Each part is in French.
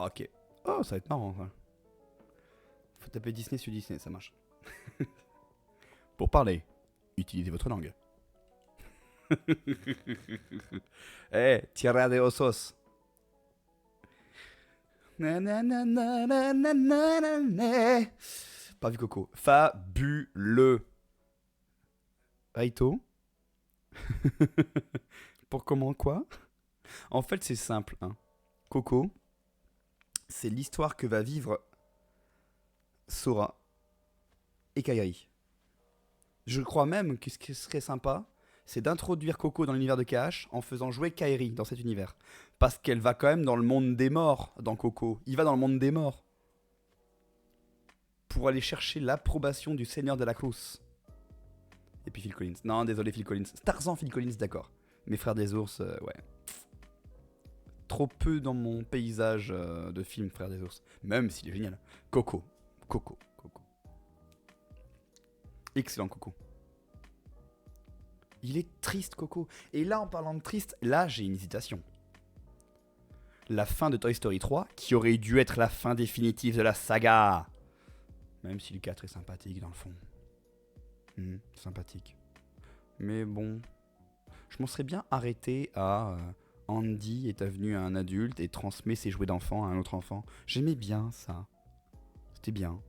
Ok. Oh, ça va être marrant, ça. Faut taper Disney sur Disney, ça marche. Pour parler, utilisez votre langue. Eh, tierra de osos. Na, na, na, na, na, na, na, na, na. Pas vu Coco. Fabuleux. Raito. Pour comment quoi? En fait, c'est simple. Hein. Coco, c'est l'histoire que va vivre Sora et Kairi. Je crois même que ce qui serait sympa, c'est d'introduire Coco dans l'univers de KH en faisant jouer Kairi dans cet univers. Parce qu'elle va quand même dans le monde des morts dans Coco. Il va dans le monde des morts. Pour aller chercher l'approbation du Seigneur de la Cruz. Et puis Phil Collins. Non, désolé Phil Collins. Tarzan, Phil Collins, d'accord. Mes frères des ours, ouais. Trop peu dans mon paysage de film Frères des ours. Même s'il est génial. Coco. Coco. Coco. Excellent Coco. Il est triste Coco. Et là en parlant de triste, là j'ai une hésitation. La fin de Toy Story 3, qui aurait dû être la fin définitive de la saga. Même si le 4 est sympathique dans le fond. Sympathique. Mais bon, je m'en serais bien arrêté à Andy est devenu un adulte et transmet ses jouets d'enfant à un autre enfant. J'aimais bien ça. C'était bien.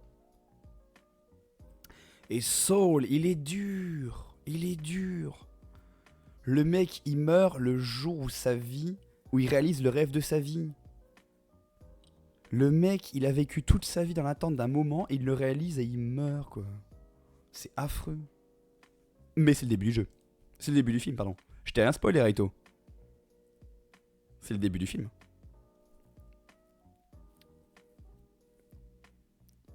Et Saul, il est dur. Il est dur. Le mec, il meurt le jour où il réalise le rêve de sa vie. Le mec, il a vécu toute sa vie dans l'attente d'un moment, il le réalise et il meurt, quoi. C'est affreux. Mais c'est le début du jeu. C'est le début du film, pardon. Je t'ai rien spoilé, Raito. C'est le début du film.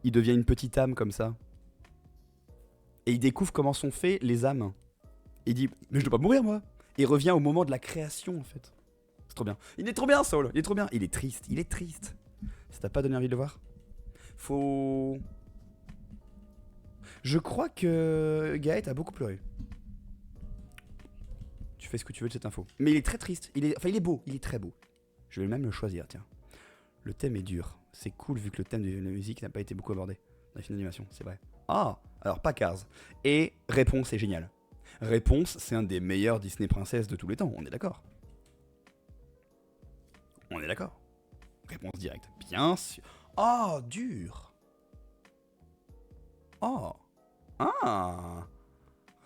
Il devient une petite âme comme ça. Et il découvre comment sont faits les âmes. Et il dit, mais je dois pas mourir, moi. Et il revient au moment de la création, en fait. C'est trop bien. Il est trop bien, Saul. Il est trop bien. Il est triste. Il est triste. Ça t'a pas donné envie de le voir? Faut... Je crois que Gaët a beaucoup pleuré. Tu fais ce que tu veux de cette info. Mais il est très triste. Il est beau. Il est très beau. Je vais même le choisir, tiens. Le thème est dur. C'est cool vu que le thème de la musique n'a pas été beaucoup abordé dans les films d'animation, c'est vrai. Ah, alors pas Cars. Et Réponse est génial. Réponse, c'est un des meilleurs Disney princesses de tous les temps, on est d'accord. On est d'accord. Réponse directe. Bien sûr. Oh, dur. Oh. Ah.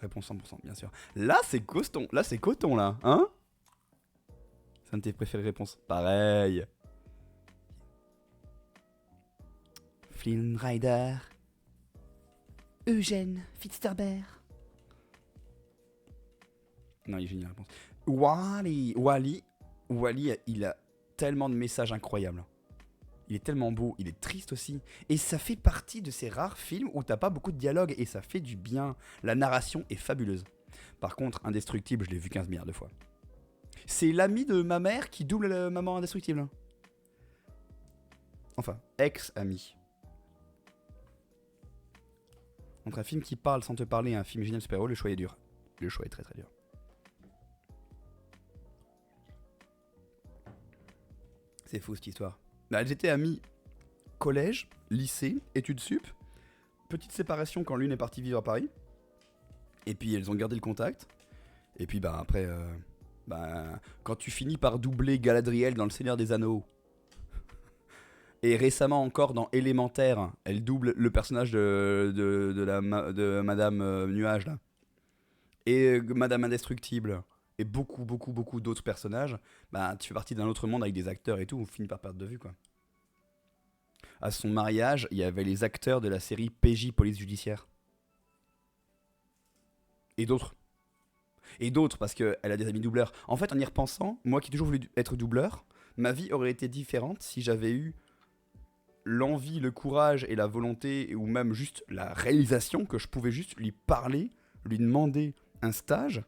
Réponse 100%, bien sûr. Là, c'est coton. Là, c'est coton, là. Hein? C'est un de tes préférés réponses. Pareil. Flynn Rider. Eugène Fitzherbert. Non, il est génial, réponse. Wally, il a tellement de messages incroyables. Il est tellement beau, il est triste aussi. Et ça fait partie de ces rares films où t'as pas beaucoup de dialogue et ça fait du bien. La narration est fabuleuse. Par contre, Indestructible, je l'ai vu 15 milliards de fois. C'est l'ami de ma mère qui double la maman Indestructible. Enfin, ex-ami. Entre un film qui parle sans te parler et un film génial super-héros, le choix est dur. Le choix est très très dur. C'est fou cette histoire. Bah, elles étaient amies collège, lycée, études sup. Petite séparation quand l'une est partie vivre à Paris. Et puis elles ont gardé le contact. Et puis bah après, quand tu finis par doubler Galadriel dans Le Seigneur des Anneaux, et récemment encore dans Élémentaire, elle double le personnage de Madame Nuage là. Et Madame Indestructible. Et beaucoup d'autres personnages. Bah tu fais partie d'un autre monde avec des acteurs et tout, on finit par perdre de vue quoi. À son mariage, il y avait les acteurs de la série PJ Police Judiciaire. Et d'autres. Et d'autres parce qu'elle a des amis doubleurs. En fait, en y repensant, moi qui ai toujours voulu être doubleur, ma vie aurait été différente si j'avais eu l'envie, le courage et la volonté, ou même juste la réalisation que je pouvais juste lui parler, lui demander un stage.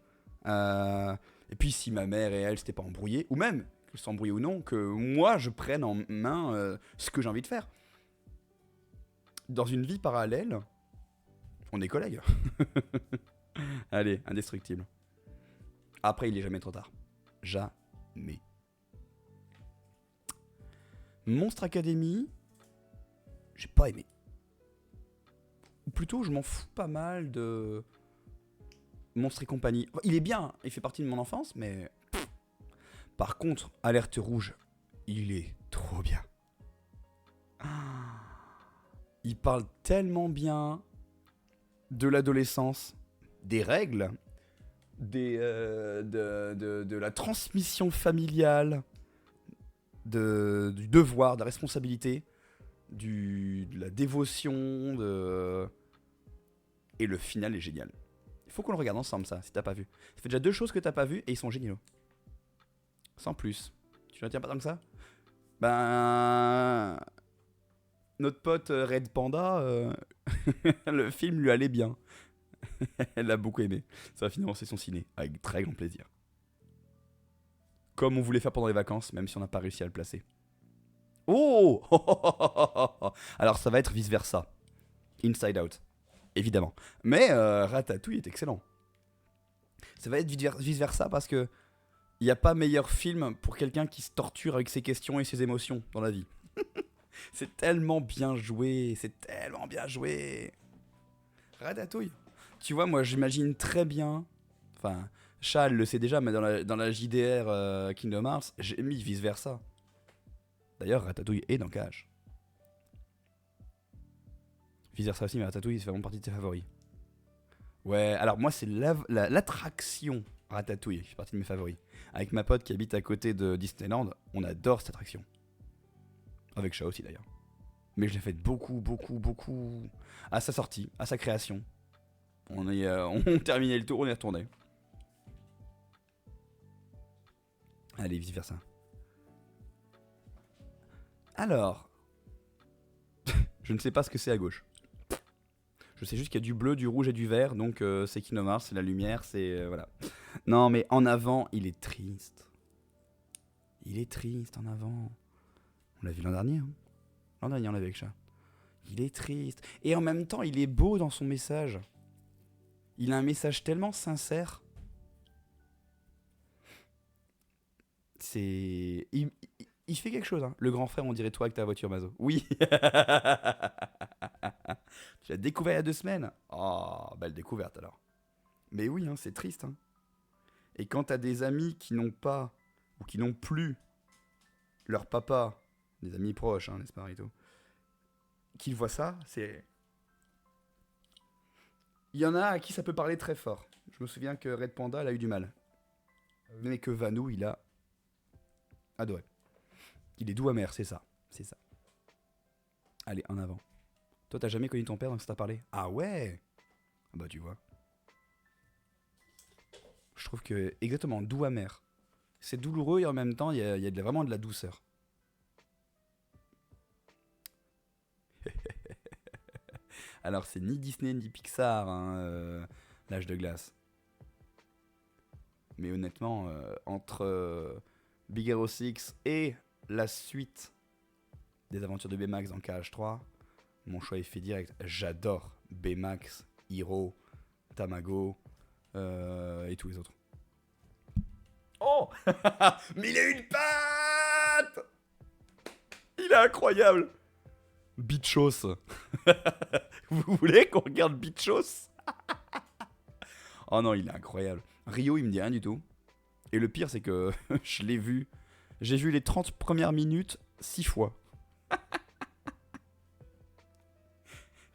Et puis si ma mère et elle s'étaient pas embrouillées, ou même qu'elles s'embrouillent ou non, que moi je prenne en main ce que j'ai envie de faire. Dans une vie parallèle, on est collègues. Allez, Indestructible. Après, il est jamais trop tard. Jamais. Monstre Academy, j'ai pas aimé. Ou plutôt, je m'en fous pas mal de Monstre et compagnie. Il est bien, il fait partie de mon enfance, mais... Par contre, Alerte Rouge, il est trop bien. Il parle tellement bien de l'adolescence, des règles, de la transmission familiale, du devoir, de la responsabilité, de la dévotion, et le final est génial. Il faut qu'on le regarde ensemble, ça, si t'as pas vu. Ça fait déjà 2 choses que t'as pas vues et ils sont géniaux. Sans plus. Tu ne tiens pas tant que ça? Ben... Notre pote Red Panda, le film lui allait bien. Elle l'a beaucoup aimé. Ça va financer son ciné, avec très grand plaisir. Comme on voulait faire pendant les vacances, même si on n'a pas réussi à le placer. Oh Alors ça va être vice versa. Inside Out, évidemment. Mais Ratatouille est excellent. Ça va être vice versa parce que il n'y a pas meilleur film pour quelqu'un qui se torture avec ses questions et ses émotions dans la vie. C'est tellement bien joué, c'est tellement bien joué. Ratatouille. Tu vois, moi j'imagine très bien. Enfin, Charles le sait déjà, mais dans la JDR Kingdom Hearts, j'ai mis vice versa. D'ailleurs, Ratatouille est dans Cage. Vice versa aussi, mais Ratatouille, c'est vraiment partie de tes favoris. Ouais, alors moi, c'est l'attraction Ratatouille qui fait partie de mes favoris. Avec ma pote qui habite à côté de Disneyland, on adore cette attraction. Avec Chat aussi d'ailleurs. Mais je l'ai faite beaucoup à sa sortie, à sa création. On terminait le tour, on est retourné. Allez, vice versa. Alors, je ne sais pas ce que c'est à gauche. Je sais juste qu'il y a du bleu, du rouge et du vert, donc c'est Kingdom Hearts, c'est la lumière, c'est... voilà. Non, mais en avant, il est triste. Il est triste en avant. On l'a vu l'an dernier, hein. L'an dernier, on l'avait avec Chat. Il est triste. Et en même temps, il est beau dans son message. Il a un message tellement sincère. C'est... Il fait quelque chose, hein. Le grand frère, on dirait toi avec ta voiture, Mazo. Oui. Tu l'as découvert il y a 2 semaines. Oh, belle découverte alors. Mais oui, hein, c'est triste, hein. Et quand t'as des amis qui n'ont pas, ou qui n'ont plus leur papa, des amis proches, hein, n'est-ce pas, Rito, qui voient ça, c'est... Il y en a à qui ça peut parler très fort. Je me souviens que Red Panda, elle a eu du mal. Mais que Vanou, il a adoré. Il est doux amer, c'est ça. C'est ça. Allez, en avant. Toi, t'as jamais connu ton père, donc ça t'a parlé? Ah ouais. Bah, tu vois. Je trouve que, exactement, doux amer. C'est douloureux et en même temps, il y a vraiment de la douceur. Alors, c'est ni Disney ni Pixar, hein, l'âge de glace. Mais honnêtement, entre Big Hero 6 et la suite des aventures de Baymax dans KH3, mon choix est fait direct. J'adore Baymax, Hiro, Tamago et tous les autres. Oh mais il a une patte. Il est incroyable. Bichos. Vous voulez qu'on regarde Bichos? Oh non, il est incroyable. Rio, il me dit rien du tout. Et le pire, c'est que je l'ai vu. J'ai vu les 30 premières minutes 6 fois.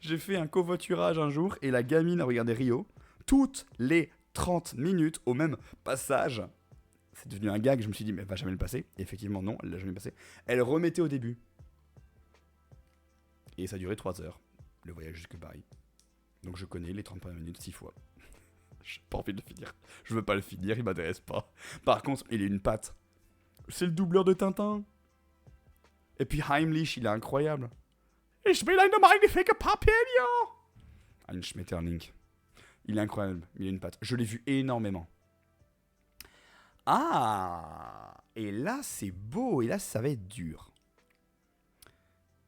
J'ai fait un covoiturage un jour et la gamine a regardé Rio toutes les 30 minutes au même passage. C'est devenu un gag, je me suis dit, mais elle va jamais le passer. Et effectivement, non, elle l'a jamais passé. Elle remettait au début. Et ça a duré 3 heures, le voyage jusque Paris. Donc je connais les 30 premières minutes 6 fois. J'ai pas envie de le finir. Je veux pas le finir, il m'intéresse pas. Par contre, il a une patte. C'est le doubleur de Tintin. Et puis Heimlich, il est incroyable. Ich bin eine magnifique Papillon. Ein Schmetterling. Il est incroyable, il a une patte. Je l'ai vu énormément. Ah. Et là, c'est beau, et là, ça va être dur.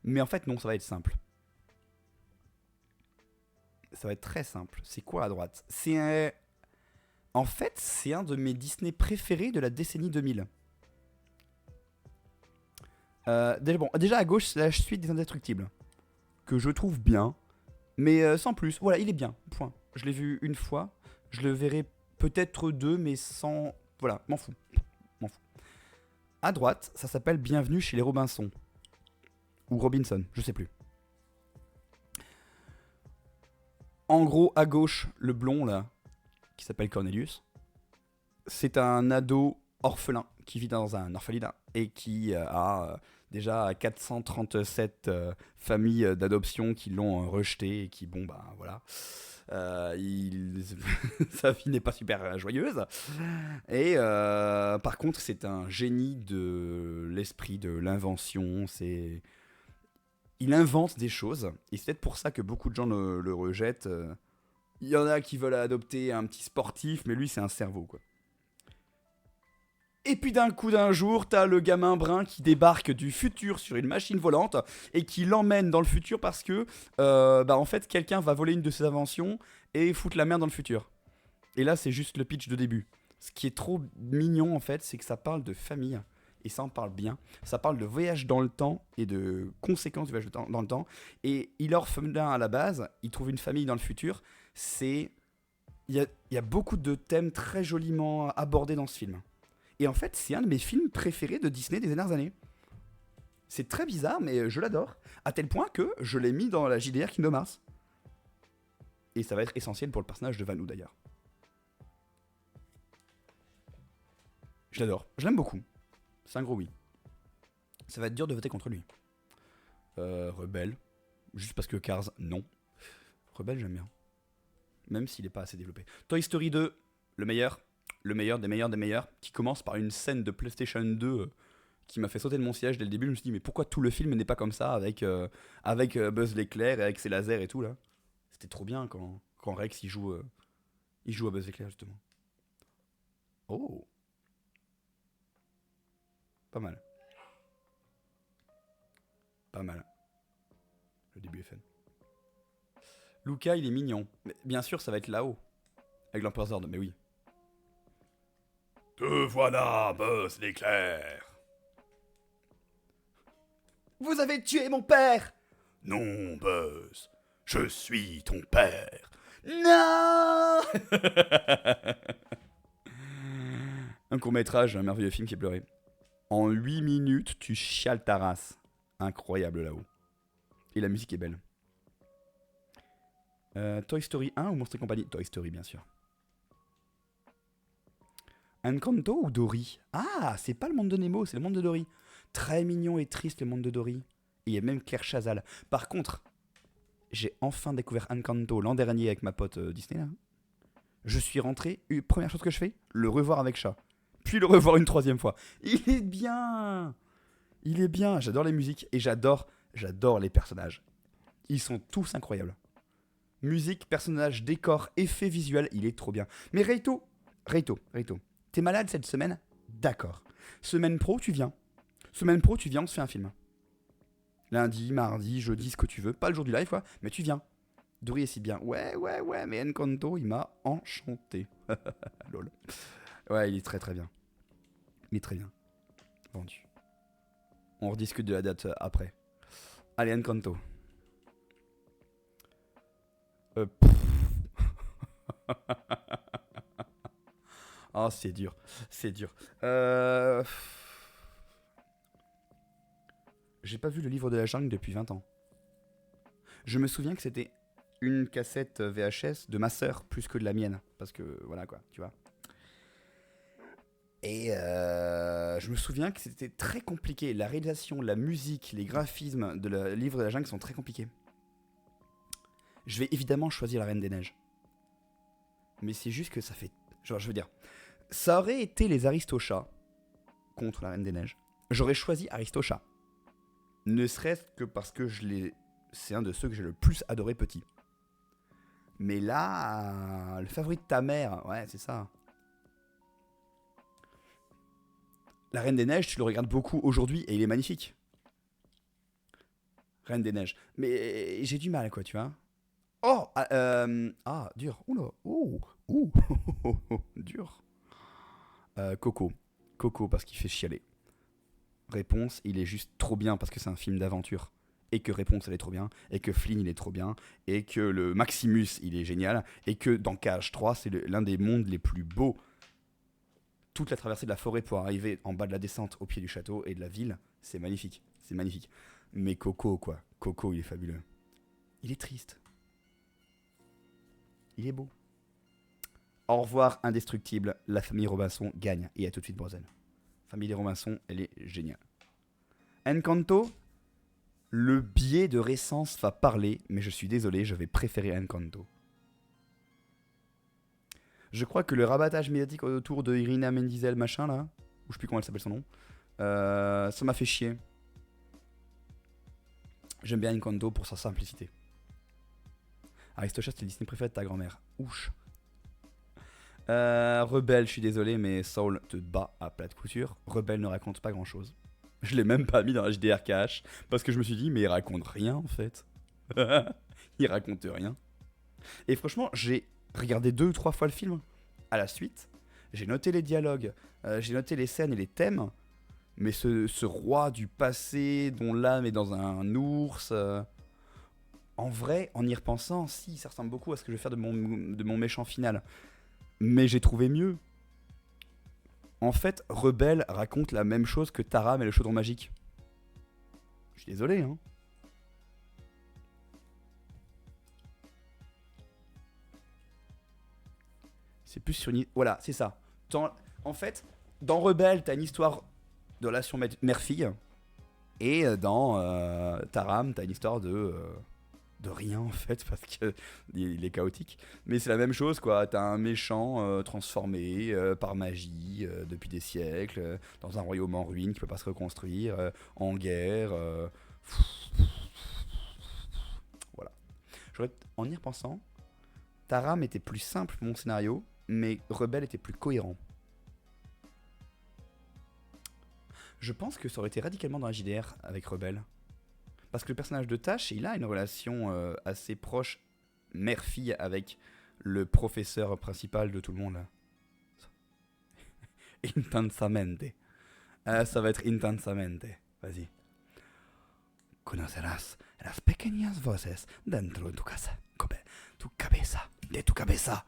Mais en fait, non, ça va être simple. Ça va être très simple. C'est quoi à droite? C'est un... En fait, c'est un de mes Disney préférés de la décennie 2000. Déjà à gauche, c'est la suite des Indestructibles. Que je trouve bien, mais sans plus. Voilà, il est bien, point. Je l'ai vu une fois, je le verrai peut-être deux, mais sans... Voilà, m'en fous. M'en fous. À droite, ça s'appelle Bienvenue chez les Robinson. Ou Robinson, je sais plus. En gros, à gauche, le blond là, qui s'appelle Cornelius, c'est un ado orphelin qui vit dans un orphelinat et qui a déjà 437 familles d'adoption qui l'ont rejeté et qui, bon, bah voilà. Sa vie n'est pas super joyeuse. Et par contre, c'est un génie de l'esprit, de l'invention. Il invente des choses. Et c'est peut-être pour ça que beaucoup de gens le rejettent. Il y en a qui veulent adopter un petit sportif, mais lui, c'est un cerveau, quoi. Et puis d'un coup d'un jour, t'as le gamin brun qui débarque du futur sur une machine volante et qui l'emmène dans le futur parce que, en fait, quelqu'un va voler une de ses inventions et foutre la merde dans le futur. Et là, c'est juste le pitch de début. Ce qui est trop mignon, en fait, c'est que ça parle de famille. Et ça en parle bien. Ça parle de voyage dans le temps et de conséquences du voyage dans le temps. Et il est orphelin à la base, il trouve une famille dans le futur. C'est... Il y a beaucoup de thèmes très joliment abordés dans ce film. Et en fait, c'est un de mes films préférés de Disney des dernières années. C'est très bizarre, mais je l'adore. À tel point que je l'ai mis dans la JDR Kingdom Hearts. Et ça va être essentiel pour le personnage de Vanu d'ailleurs. Je l'adore. Je l'aime beaucoup. C'est un gros oui. Ça va être dur de voter contre lui. Rebelle. Juste parce que Cars, non. Rebelle, j'aime bien. Même s'il n'est pas assez développé. Toy Story 2, le meilleur. Le meilleur des meilleurs des meilleurs. Qui commence par une scène de PlayStation 2 qui m'a fait sauter de mon siège dès le début. Je me suis dit, mais pourquoi tout le film n'est pas comme ça avec Buzz l'éclair et avec ses lasers et tout là. C'était trop bien quand Rex il joue à Buzz l'éclair justement. Oh, pas mal. Pas mal. Le début est fun. Luca, il est mignon. Mais bien sûr, ça va être là-haut. Avec l'Empereur Zord, mais oui. Te voilà, Buzz l'éclair. Vous avez tué mon père. Non, Buzz. Je suis ton père. Non. Un court-métrage, un merveilleux film qui est pleuré. En 8 minutes, tu chiales ta race. Incroyable là-haut. Et la musique est belle. Toy Story 1 ou Monster Company? Toy Story, bien sûr. Encanto ou Dory? Ah, c'est pas le monde de Nemo, c'est le monde de Dory. Très mignon et triste le monde de Dory. Et il y a même Claire Chazal. Par contre, j'ai enfin découvert Encanto l'an dernier avec ma pote Disney là. Je suis rentré, première chose que je fais, le revoir avec chat. Puis le revoir une troisième fois. Il est bien. Il est bien, j'adore les musiques et j'adore les personnages. Ils sont tous incroyables. Musique, personnages, décor, effets visuels, il est trop bien. Mais Reito, t'es malade cette semaine? D'accord. Semaine pro, tu viens. Semaine pro, tu viens, on se fait un film. Lundi, mardi, jeudi, ce que tu veux. Pas le jour du live, quoi, mais tu viens. Dory est si bien. Ouais, mais Encanto, il m'a enchanté. Lol. Ouais, il est très très bien. Il est très bien. Vendu. On rediscute de la date après. Allez, Encanto. Ah, c'est dur. C'est dur. J'ai pas vu le livre de la jungle depuis 20 ans. Je me souviens que c'était une cassette VHS de ma sœur plus que de la mienne. Parce que, voilà quoi, tu vois. Et je me souviens que c'était très compliqué. La réalisation, la musique, les graphismes de le livre de la jungle sont très compliqués. Je vais évidemment choisir la Reine des Neiges. Mais c'est juste que ça fait... Genre, je veux dire, ça aurait été les Aristochats contre la Reine des Neiges. J'aurais choisi Aristochats. Ne serait-ce que parce que c'est un de ceux que j'ai le plus adoré petit. Mais là, le favori de ta mère, ouais, c'est ça. La Reine des Neiges, tu le regardes beaucoup aujourd'hui et il est magnifique. Reine des Neiges. Mais j'ai du mal, quoi, tu vois. Oh dur. Oula. Ouh. Dur. Coco. Coco, parce qu'il fait chialer. Réponse, il est juste trop bien parce que c'est un film d'aventure. Et que Réponse, elle est trop bien. Et que Flynn, il est trop bien. Et que le Maximus, il est génial. Et que dans Cage 3, c'est l'un des mondes les plus beaux. Toute la traversée de la forêt pour arriver en bas de la descente au pied du château et de la ville, c'est magnifique. C'est magnifique. Mais Coco, quoi. Coco, il est fabuleux. Il est triste. Il est beau. Au revoir, indestructible. La famille Robinson gagne. Et à tout de suite, Brosen. Famille des Robinson, elle est géniale. Encanto, le biais de récence va parler, mais je suis désolé, je vais préférer Encanto. Je crois que le rabattage médiatique autour de Irina Mendizel, machin là, ou je sais plus comment elle s'appelle son nom, ça m'a fait chier. J'aime bien Encanto pour sa simplicité. Aristochats, c'est le Disney préféré de ta grand-mère. Ouch. Rebelle, je suis désolé, mais Soul te bat à plat de couture. Rebelle ne raconte pas grand-chose. Je l'ai même pas mis dans HDRKH parce que je me suis dit, mais il raconte rien en fait. Il raconte rien. Et franchement, j'ai regardé 2 ou 3 fois le film à la suite. J'ai noté les dialogues, j'ai noté les scènes et les thèmes. Mais ce roi du passé dont l'âme est dans un ours. En vrai, en y repensant, si, ça ressemble beaucoup à ce que je vais faire de mon méchant final. Mais j'ai trouvé mieux. En fait, Rebelle raconte la même chose que Taram et le chaudron magique. Je suis désolé, hein. C'est plus sur une... Voilà, c'est ça. En fait, dans Rebelle, t'as une histoire de relation mère-fille. Et dans Taram, t'as une histoire de rien en fait, parce qu'il est chaotique. Mais c'est la même chose, quoi. T'as un méchant transformé par magie depuis des siècles, dans un royaume en ruine qui peut pas se reconstruire, en guerre. Voilà. En y repensant, Taram était plus simple, mon scénario, mais Rebelle était plus cohérent. Je pense que ça aurait été radicalement dans la JDR avec Rebelle. Parce que le personnage de Tash, il a une relation assez proche mère-fille avec le professeur principal de tout le monde là. Intensamente. Ça va être intensamente. Vas-y. Conocerás las pequeñas voces dentro de tu casa. Tu cabeza. De tu cabeza.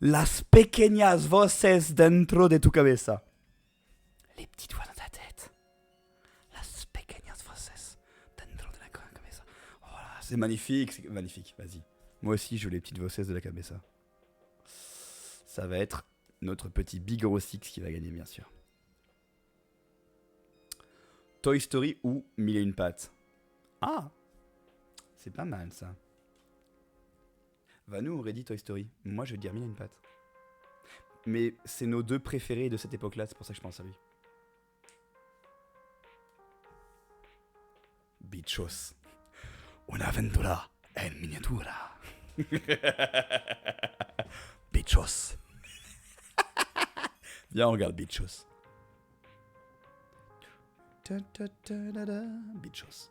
Las pequeñas voces dentro de tu cabeza. Les petites voix dans ta tête. Las pequeñas voces dentro de la cabeza. Oh là, c'est magnifique, vas-y. Moi aussi, je veux les petites voces de la cabeza. Ça va être notre petit Big Hero 6 qui va gagner, bien sûr. Toy Story ou Mille et une pattes. Ah, c'est pas mal ça. Vanou aurait dit Toy Story. Moi, je vais dire Mille et une pattes. Mais c'est nos 2 préférés de cette époque-là, c'est pour ça que je pense à lui. Bichos. Una aventura en miniatura. Bichos. Viens, on regarde Bichos. Bichos.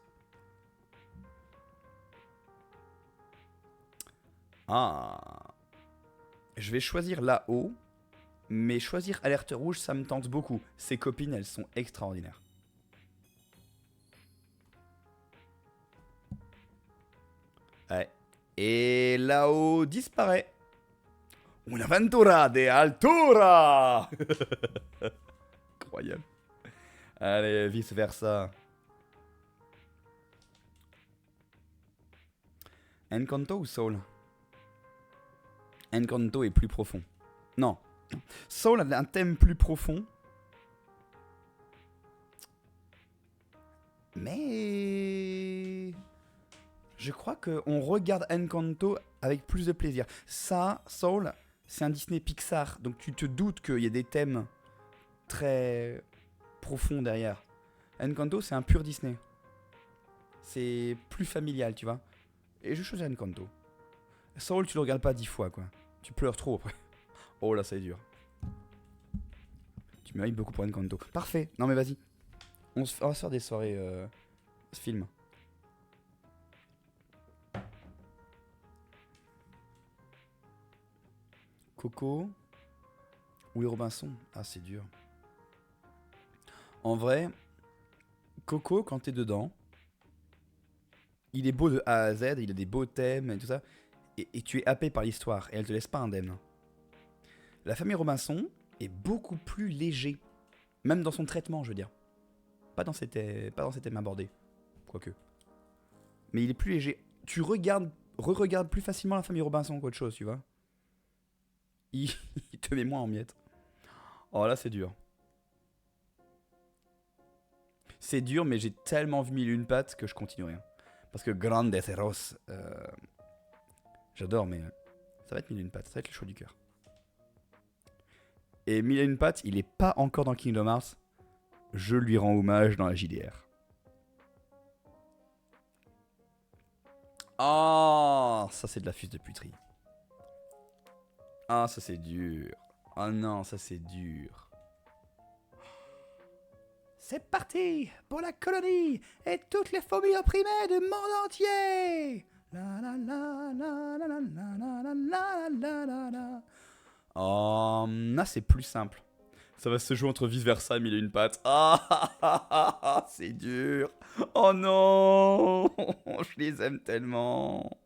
Ah. Je vais choisir là-haut, mais choisir Alerte Rouge, ça me tente beaucoup. Ses copines, elles sont extraordinaires. Ouais. Et là-haut disparaît. Una aventura de altura. Incroyable. Allez, vice versa. Encanto ou Soul? Encanto est plus profond. Non. Soul a un thème plus profond. Mais... je crois qu'on regarde Encanto avec plus de plaisir. Ça, Soul, c'est un Disney Pixar. Donc tu te doutes qu'il y a des thèmes très profonds derrière. Encanto, c'est un pur Disney. C'est plus familial, tu vois. Et je choisis Encanto. Soul, tu le regardes pas 10 fois, quoi. Tu pleures trop après. Oh là, c'est dur. Tu mérites beaucoup pour Encanto. Parfait. Non mais vas-y. On va se faire des soirées film. Coco ou les Robinson. Ah, c'est dur. En vrai, Coco, quand t'es dedans, il est beau de A à Z, il a des beaux thèmes et tout ça, et tu es happé par l'histoire, et elle te laisse pas indemne. La famille Robinson est beaucoup plus léger, même dans son traitement, je veux dire. Pas dans ses thèmes abordés, quoique. Mais il est plus léger. Tu re-regardes plus facilement la famille Robinson qu'autre chose, tu vois. Il, il te met moins en miettes. Oh là, c'est dur. C'est dur, mais j'ai tellement vu mille et une pattes que je continuerai. Parce que Grandes Heros, j'adore, mais ça va être mille et une pattes, ça va être le choix du cœur. Et mille et une pattes, il est pas encore dans Kingdom Hearts. Je lui rends hommage dans la JDR. Ah, ça c'est de la fuse de puterie. Ah, ça c'est dur. Ah non, ça c'est dur. C'est parti pour la colonie et toutes les familles opprimées du monde entier. La la la la la la la la la la la. Oh, là c'est plus simple. Ça va se jouer entre vice versa et mille et une pattes. Ah, c'est dur. Oh non, je les aime tellement.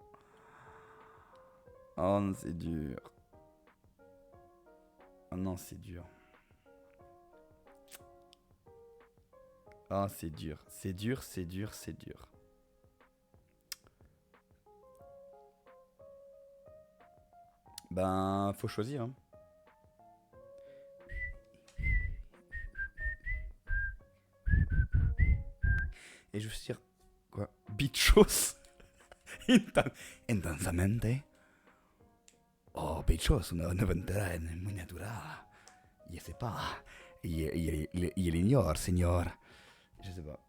Oh non, c'est dur. Oh non, c'est dur. Ah, c'est dur. C'est dur, c'est dur, c'est dur. Ben, faut choisir. Hein. Et je veux dire, quoi? Bichos intensamente. Oh, bichos, una ventana muy natural. Je sais pas. Il ignore, señor. Je sais pas.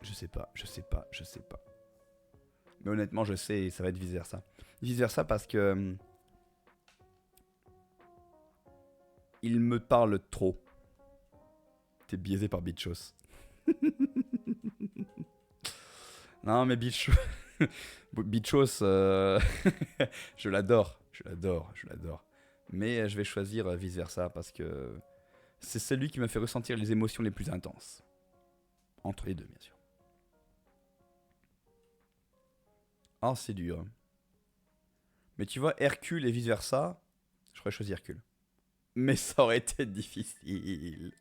Je sais pas, je sais pas, je sais pas. Mais honnêtement, je sais, ça va être vice versa. Vice versa parce que. Il me parle trop. T'es biaisé par Bichos. Non, mais Bichos. Bichos, je l'adore. Je l'adore, je l'adore. Mais je vais choisir vice versa parce que c'est celui qui m'a fait ressentir les émotions les plus intenses. Entre les deux, bien sûr. Ah, c'est dur. Mais tu vois, Hercule et vice versa, je ferais choisir Hercule. Mais ça aurait été difficile.